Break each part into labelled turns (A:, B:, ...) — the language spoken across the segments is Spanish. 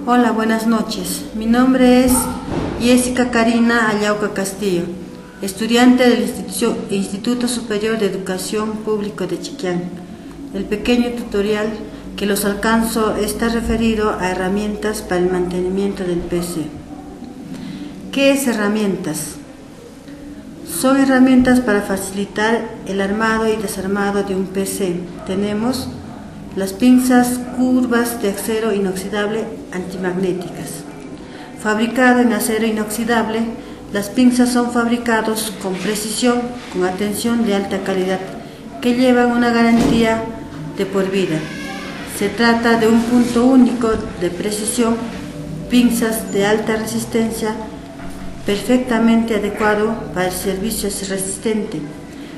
A: Hola, buenas noches. Mi nombre es Jessica Karina Ayauca Castillo, estudiante del Instituto Superior de Educación Público de Chiquián. El pequeño tutorial que los alcanzo está referido a herramientas para el mantenimiento del PC. ¿Qué es herramientas? Son herramientas para facilitar el armado y desarmado de un PC. Tenemos las pinzas curvas de acero inoxidable antimagnéticas. Fabricado en acero inoxidable, las pinzas son fabricados con precisión, con atención de alta calidad, que llevan una garantía de por vida. Se trata de un punto único de precisión, pinzas de alta resistencia, perfectamente adecuado para el servicio resistente,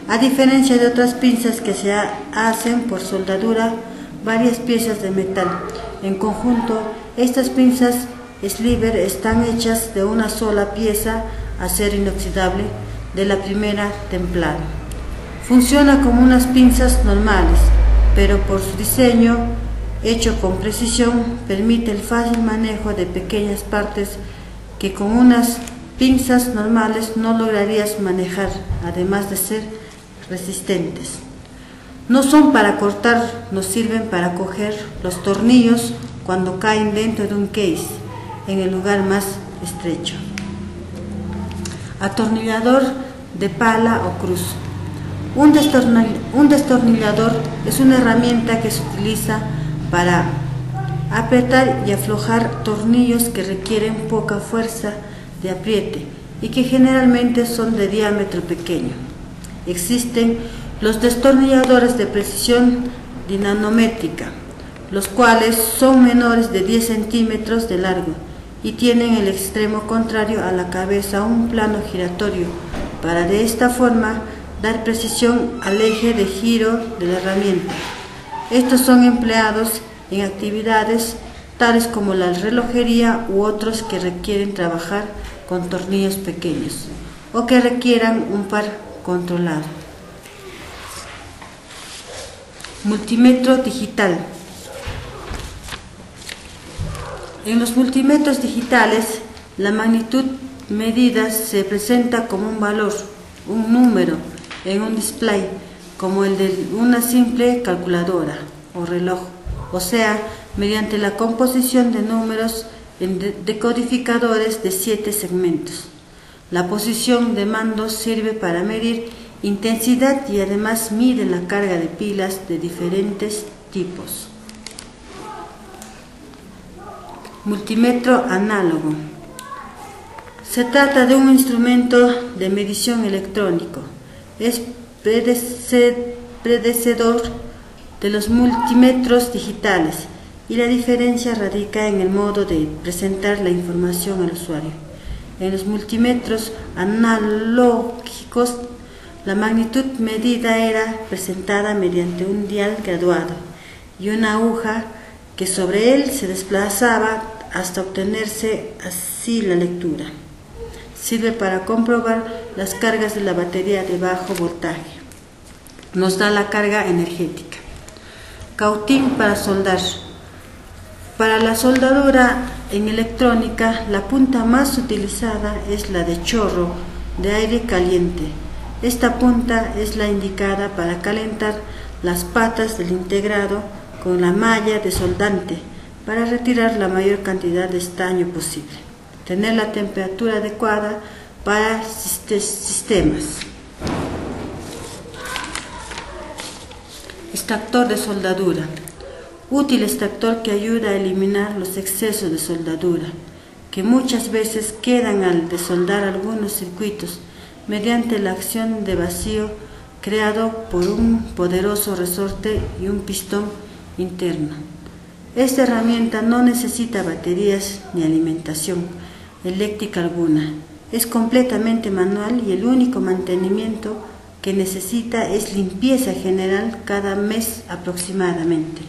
A: a diferencia de otras pinzas que se hacen por soldadura varias piezas de metal. En conjunto, estas pinzas Sliver están hechas de una sola pieza acero inoxidable de la primera templado. Funciona como unas pinzas normales, pero por su diseño hecho con precisión permite el fácil manejo de pequeñas partes que con unas pinzas normales no lograrías manejar, además de ser resistentes. No son para cortar, nos sirven para coger los tornillos cuando caen dentro de un case, en el lugar más estrecho. Atornillador de pala o cruz. Un destornillador es una herramienta que se utiliza para apretar y aflojar tornillos que requieren poca fuerza de apriete y que generalmente son de diámetro pequeño. Existen los destornilladores de precisión dinamométrica, los cuales son menores de 10 centímetros de largo y tienen el extremo contrario a la cabeza un plano giratorio, para de esta forma dar precisión al eje de giro de la herramienta. Estos son empleados en actividades tales como la relojería u otros que requieren trabajar con tornillos pequeños o que requieran un par controlado. Multímetro digital. En los multímetros digitales, la magnitud medida se presenta como un valor, un número, en un display, como el de una simple calculadora o reloj, o sea, mediante la composición de números en decodificadores de 7 segmentos. La posición de mando sirve para medir intensidad y además mide la carga de pilas de diferentes tipos. Multímetro análogo. Se trata de un instrumento de medición electrónico. Es predecesor de los multímetros digitales y la diferencia radica en el modo de presentar la información al usuario. En los multímetros analógicos, la magnitud medida era presentada mediante un dial graduado y una aguja que sobre él se desplazaba hasta obtenerse así la lectura. Sirve para comprobar las cargas de la batería de bajo voltaje. Nos da la carga energética. Cautín para soldar. Para la soldadura en electrónica, la punta más utilizada es la de chorro de aire caliente. Esta punta es la indicada para calentar las patas del integrado con la malla de soldante para retirar la mayor cantidad de estaño posible. Tener la temperatura adecuada para sistemas. Extractor de soldadura. Útil extractor que ayuda a eliminar los excesos de soldadura, que muchas veces quedan al desoldar algunos circuitos mediante la acción de vacío creado por un poderoso resorte y un pistón interno. Esta herramienta no necesita baterías ni alimentación eléctrica alguna. Es completamente manual y el único mantenimiento que necesita es limpieza general cada mes aproximadamente.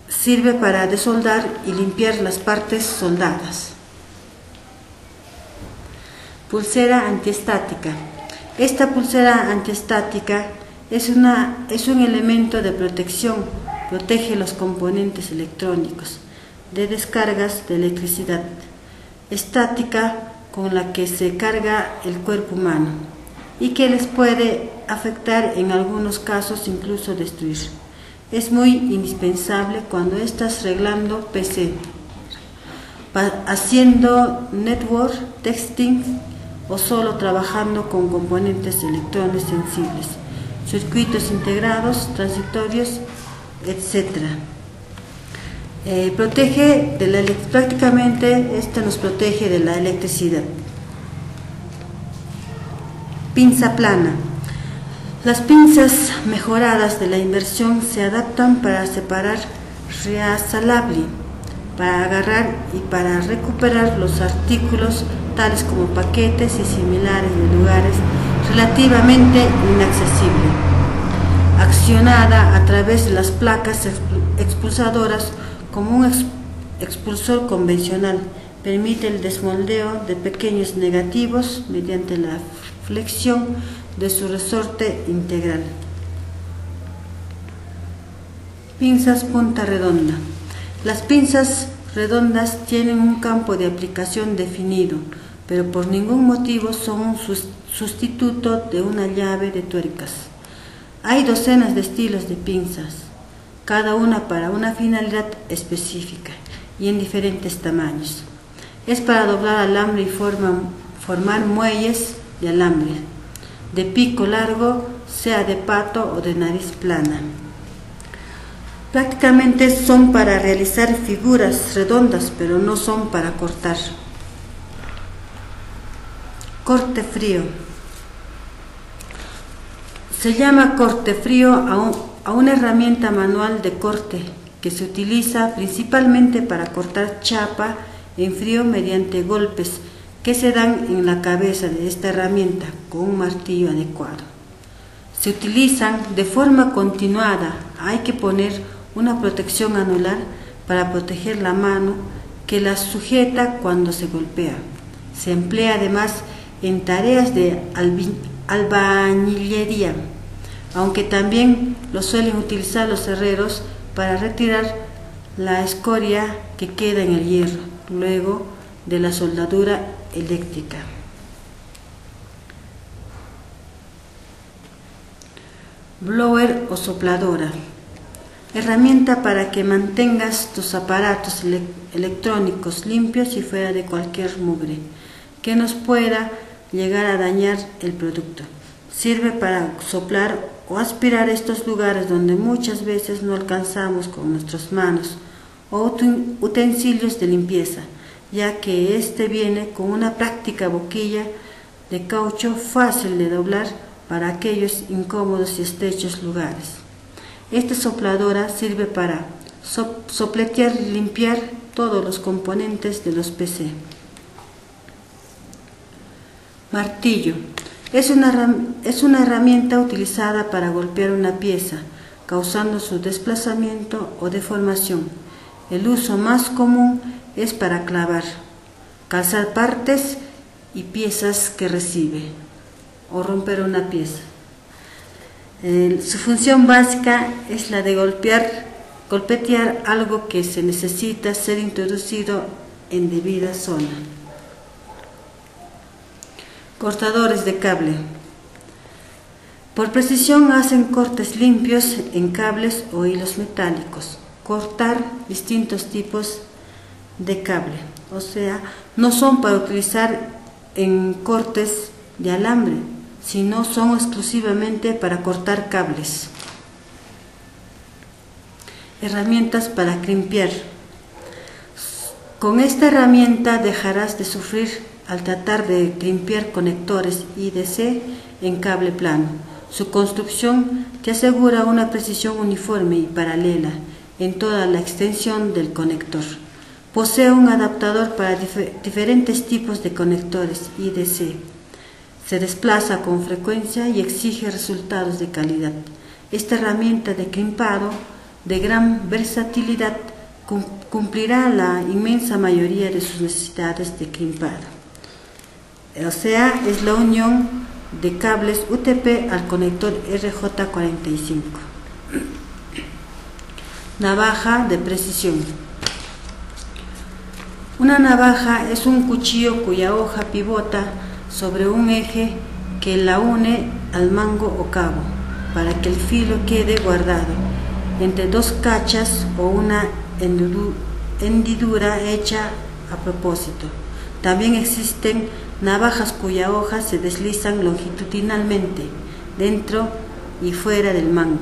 A: Sirve para desoldar y limpiar las partes soldadas. Pulsera antiestática. Esta pulsera antiestática es un elemento de protección protege los componentes electrónicos de descargas de electricidad estática con la que se carga el cuerpo humano y que les puede afectar, en algunos casos incluso destruir. Es muy indispensable cuando estás arreglando PC, haciendo network testing o solo trabajando con componentes electrónicos sensibles, circuitos integrados, transitorios, etc. Prácticamente esto nos protege de la electricidad. Pinza plana. Las pinzas mejoradas de la inversión se adaptan para separar reasalable, para agarrar y para recuperar los artículos tales como paquetes y similares de lugares relativamente inaccesibles. Accionada a través de las placas expulsadoras como un expulsor convencional, permite el desmoldeo de pequeños negativos mediante la flexión de su resorte integral. Pinzas punta redonda. Las pinzas redondas tienen un campo de aplicación definido, pero por ningún motivo son un sustituto de una llave de tuercas. Hay docenas de estilos de pinzas, cada una para una finalidad específica y en diferentes tamaños. Es para doblar alambre y formar muelles de alambre, de pico largo, sea de pato o de nariz plana. Prácticamente son para realizar figuras redondas, pero no son para cortar. Corte frío. Se llama corte frío a una herramienta manual de corte que se utiliza principalmente para cortar chapa en frío mediante golpes que se dan en la cabeza de esta herramienta con un martillo adecuado. Se utilizan de forma continuada. Hay que poner una protección anular para proteger la mano que la sujeta cuando se golpea. Se emplea además en tareas de albañilería, aunque también lo suelen utilizar los herreros para retirar la escoria que queda en el hierro luego de la soldadura eléctrica. Blower o sopladora. Herramienta para que mantengas tus aparatos electrónicos limpios y fuera de cualquier mugre que nos pueda llegar a dañar el producto. Sirve para soplar o aspirar estos lugares donde muchas veces no alcanzamos con nuestras manos o utensilios de limpieza, ya que este viene con una práctica boquilla de caucho fácil de doblar para aquellos incómodos y estrechos lugares. Esta sopladora sirve para sopletear y limpiar todos los componentes de los PC. Martillo. Es una herramienta utilizada para golpear una pieza, causando su desplazamiento o deformación. El uso más común es para clavar, calzar partes y piezas que recibe, o romper una pieza. Su función básica es la de golpetear algo que se necesita ser introducido en debida zona. Cortadores de cable. Por precisión hacen cortes limpios en cables o hilos metálicos. Cortar distintos tipos de cable, o sea, no son para utilizar en cortes de alambre, sino son exclusivamente para cortar cables. Herramientas para crimpear. Con esta herramienta dejarás de sufrir al tratar de crimpear conectores IDC en cable plano. Su construcción te asegura una precisión uniforme y paralela en toda la extensión del conector. Posee un adaptador para diferentes tipos de conectores IDC. Se desplaza con frecuencia y exige resultados de calidad. Esta herramienta de crimpado de gran versatilidad cumplirá la inmensa mayoría de sus necesidades de crimpado. O sea, es la unión de cables UTP al conector RJ45. Navaja de precisión. Una navaja es un cuchillo cuya hoja pivota sobre un eje que la une al mango o cabo, para que el filo quede guardado entre dos cachas o una hendidura hecha a propósito. También existen navajas cuya hojas se deslizan longitudinalmente dentro y fuera del mango.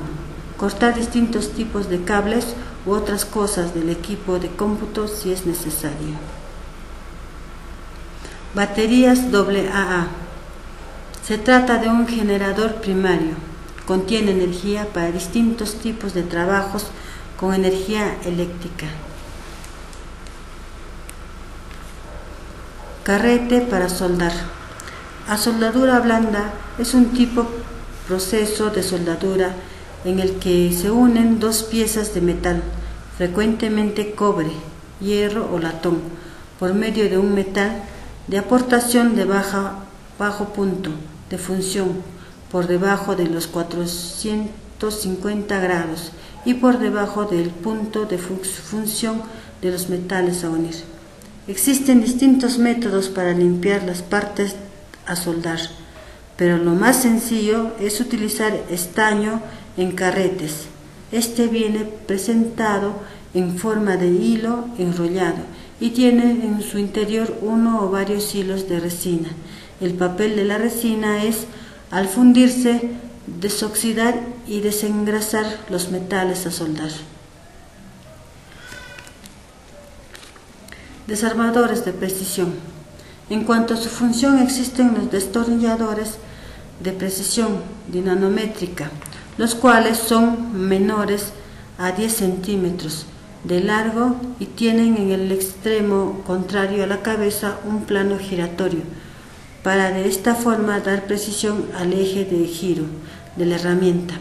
A: Cortar distintos tipos de cables u otras cosas del equipo de cómputo si es necesario. Baterías AA. Se trata de un generador primario. Contiene energía para distintos tipos de trabajos con energía eléctrica. Carrete para soldar. A soldadura blanda es un proceso de soldadura en el que se unen dos piezas de metal, frecuentemente cobre, hierro o latón, por medio de un metal de aportación de bajo punto de función, por debajo de los 450 grados y por debajo del punto de función de los metales a unir. Existen distintos métodos para limpiar las partes a soldar, pero lo más sencillo es utilizar estaño en carretes. Este viene presentado en forma de hilo enrollado y tiene en su interior uno o varios hilos de resina. El papel de la resina es, al fundirse, desoxidar y desengrasar los metales a soldar. Desarmadores de precisión. En cuanto a su función, existen los destornilladores de precisión dinamométrica, los cuales son menores a 10 centímetros de largo y tienen en el extremo contrario a la cabeza un plano giratorio, para de esta forma dar precisión al eje de giro de la herramienta.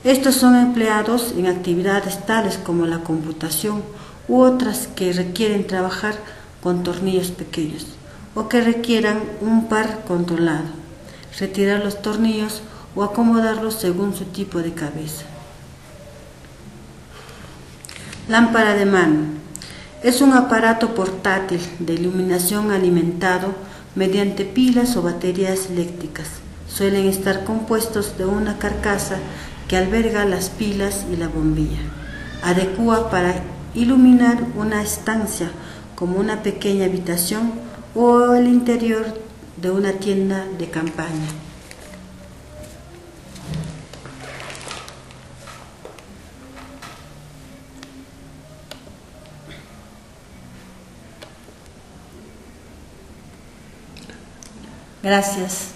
A: Estos son empleados en actividades tales como la computación u otras que requieren trabajar con tornillos pequeños o que requieran un par controlado, retirar los tornillos o acomodarlos según su tipo de cabeza. Lámpara de mano. Es un aparato portátil de iluminación alimentado mediante pilas o baterías eléctricas. Suelen estar compuestos de una carcasa que alberga las pilas y la bombilla. Adecua para iluminar una estancia como una pequeña habitación o el interior de una tienda de campaña. Gracias.